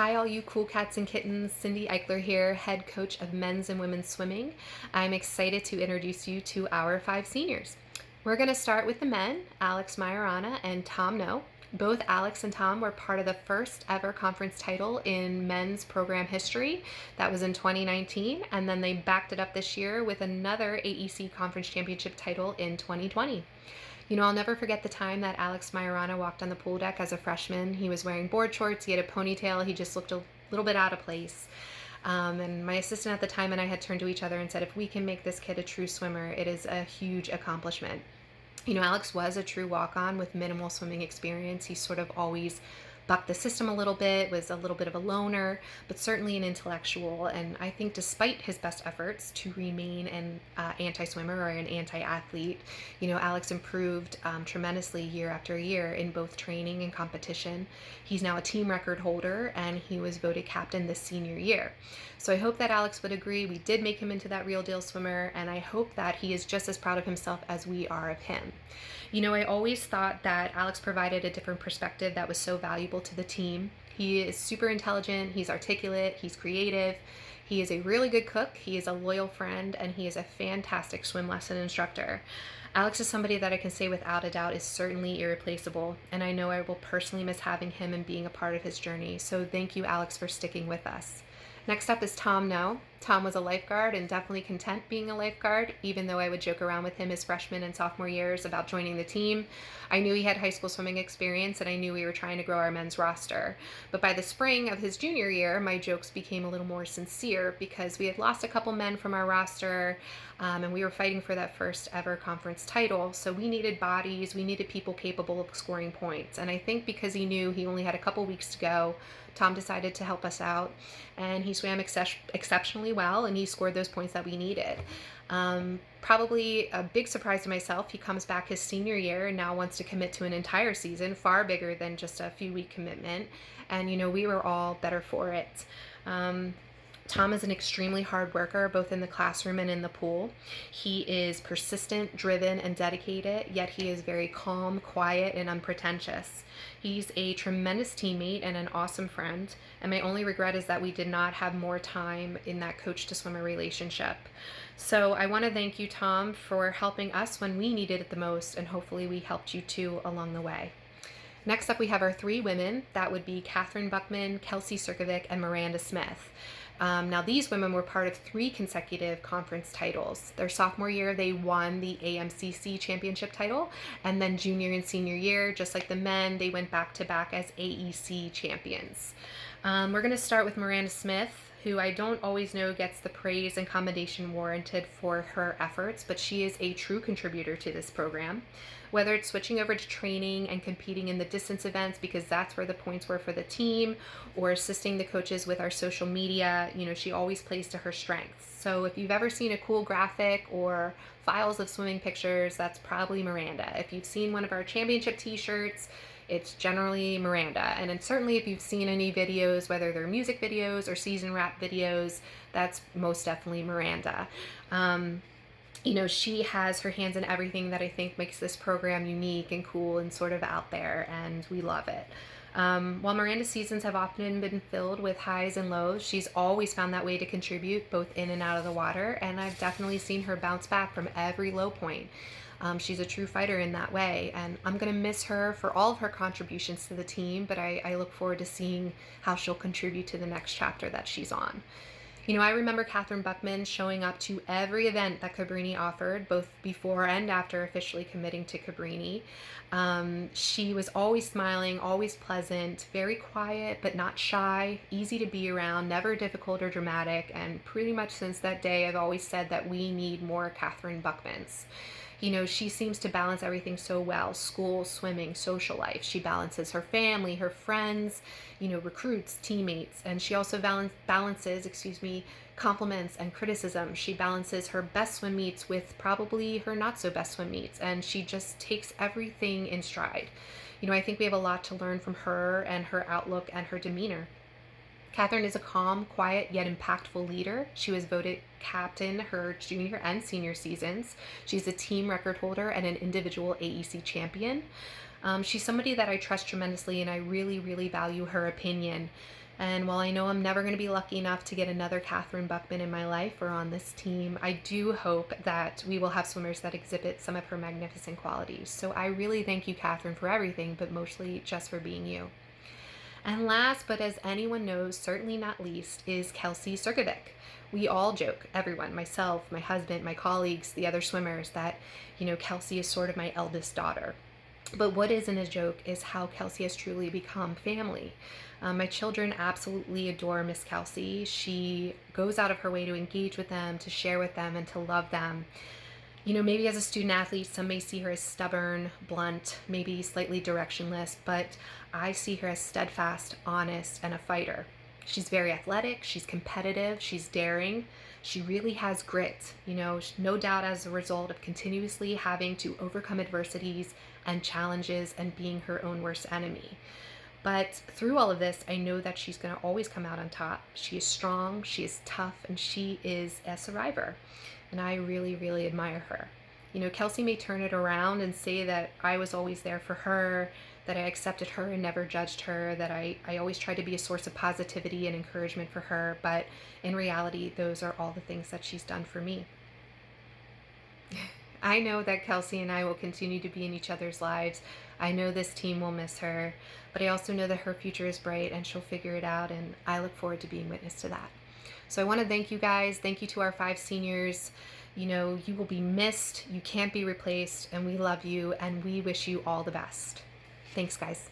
Hi, all you cool cats and kittens. Cindy Ikeler here, head coach of men's and women's swimming. I'm excited to introduce you to our five seniors. We're going to start with the men, Alex Majorana and Tom No. Both Alex and Tom were part of the first ever conference title in men's program history. That was in 2019, and then they backed it up this year with another AEC conference championship title in 2020. I'll never forget the time that Alex Majorana walked on the pool deck as a freshman. He was wearing board shorts, he had a ponytail, he just looked a little bit out of place. And my assistant at the time and I had turned to each other and said, if we can make this kid a true swimmer, it is a huge accomplishment. Alex was a true walk-on with minimal swimming experience. He sort of always bucked the system a little bit, was a little bit of a loner, but certainly an intellectual. And I think despite his best efforts to remain an anti-swimmer or an anti-athlete, Alex improved tremendously year after year in both training and competition. He's now a team record holder, and he was voted captain this senior year. So I hope that Alex would agree. We did make him into that real deal swimmer, and I hope that he is just as proud of himself as we are of him. I always thought that Alex provided a different perspective that was so valuable to the team. He is super intelligent, he's articulate, he's creative, he is a really good cook, he is a loyal friend, and he is a fantastic swim lesson instructor. Alex is somebody that I can say without a doubt is certainly irreplaceable, and I know I will personally miss having him and being a part of his journey. So thank you, Alex, for sticking with us. Next up is Tom No. Tom was a lifeguard and definitely content being a lifeguard, even though I would joke around with him his freshman and sophomore years about joining the team. I knew he had high school swimming experience, and I knew we were trying to grow our men's roster. But by the spring of his junior year, my jokes became a little more sincere because we had lost a couple men from our roster, and we were fighting for that first ever conference title. So we needed bodies, we needed people capable of scoring points. And I think because he knew he only had a couple weeks to go, Tom decided to help us out, and he swam exceptionally well, and he scored those points that we needed. Probably a big surprise to myself, he comes back his senior year and now wants to commit to an entire season, far bigger than just a few-week commitment, and we were all better for it. Tom is an extremely hard worker, both in the classroom and in the pool. He is persistent, driven, and dedicated, yet he is very calm, quiet, and unpretentious. He's a tremendous teammate and an awesome friend, and my only regret is that we did not have more time in that coach-to-swimmer relationship. So I want to thank you, Tom, for helping us when we needed it the most, and hopefully we helped you too along the way. Next up, we have our three women. That would be Catherine Buckman, Kelsey Sirkovic, and Miranda Smith. Now, these women were part of 3 consecutive conference titles. Their sophomore year, they won the AMCC championship title, and then junior and senior year, just like the men, they went back-to-back as AEC champions. We're going to start with Miranda Smith, who I don't always know gets the praise and commendation warranted for her efforts, but she is a true contributor to this program. Whether it's switching over to training and competing in the distance events because that's where the points were for the team, or assisting the coaches with our social media, she always plays to her strengths. So if you've ever seen a cool graphic or files of swimming pictures, that's probably Miranda. If you've seen one of our championship t-shirts, it's generally Miranda. And then certainly if you've seen any videos, whether they're music videos or season wrap videos, that's most definitely Miranda. She has her hands in everything that I think makes this program unique and cool and sort of out there, and we love it. While Miranda's seasons have often been filled with highs and lows, she's always found that way to contribute both in and out of the water, and I've definitely seen her bounce back from every low point. She's a true fighter in that way, and I'm going to miss her for all of her contributions to the team, but I look forward to seeing how she'll contribute to the next chapter that she's on. I remember Catherine Buckman showing up to every event that Cabrini offered, both before and after officially committing to Cabrini. She was always smiling, always pleasant, very quiet but not shy, easy to be around, never difficult or dramatic, and pretty much since that day I've always said that we need more Catherine Buckmans. She seems to balance everything so well: school, swimming, social life. She balances her family, her friends, recruits, teammates, and she also balances compliments and criticism. She balances her best swim meets with probably her not so best swim meets, and she just takes everything in stride. I think we have a lot to learn from her and her outlook and her demeanor. Catherine is a calm, quiet, yet impactful leader. She was voted captain her junior and senior seasons. She's a team record holder and an individual AEC champion. She's somebody that I trust tremendously, and I really, really value her opinion. And while I know I'm never going to be lucky enough to get another Catherine Buckman in my life or on this team, I do hope that we will have swimmers that exhibit some of her magnificent qualities. So I really thank you, Catherine, for everything, but mostly just for being you. And last, but as anyone knows, certainly not least, is Kelsey Cirkovic. We all joke, everyone, myself, my husband, my colleagues, the other swimmers, that, Kelsey is sort of my eldest daughter. But what isn't a joke is how Kelsey has truly become family. My children absolutely adore Miss Kelsey. She goes out of her way to engage with them, to share with them, and to love them. Maybe as a student athlete, some may see her as stubborn, blunt, maybe slightly directionless, but I see her as steadfast, honest, and a fighter. She's very athletic, she's competitive, she's daring. She really has grit, no doubt as a result of continuously having to overcome adversities and challenges and being her own worst enemy. But through all of this, I know that she's going to always come out on top. She is strong, she is tough, and she is a survivor. And I really, really admire her. Kelsey may turn it around and say that I was always there for her, that I accepted her and never judged her, that I always tried to be a source of positivity and encouragement for her. But in reality, those are all the things that she's done for me. I know that Kelsey and I will continue to be in each other's lives. I know this team will miss her, but I also know that her future is bright and she'll figure it out, and I look forward to being witness to that. So I want to thank you guys. Thank you to our 5 seniors. You will be missed. You can't be replaced, and we love you, and we wish you all the best. Thanks, guys.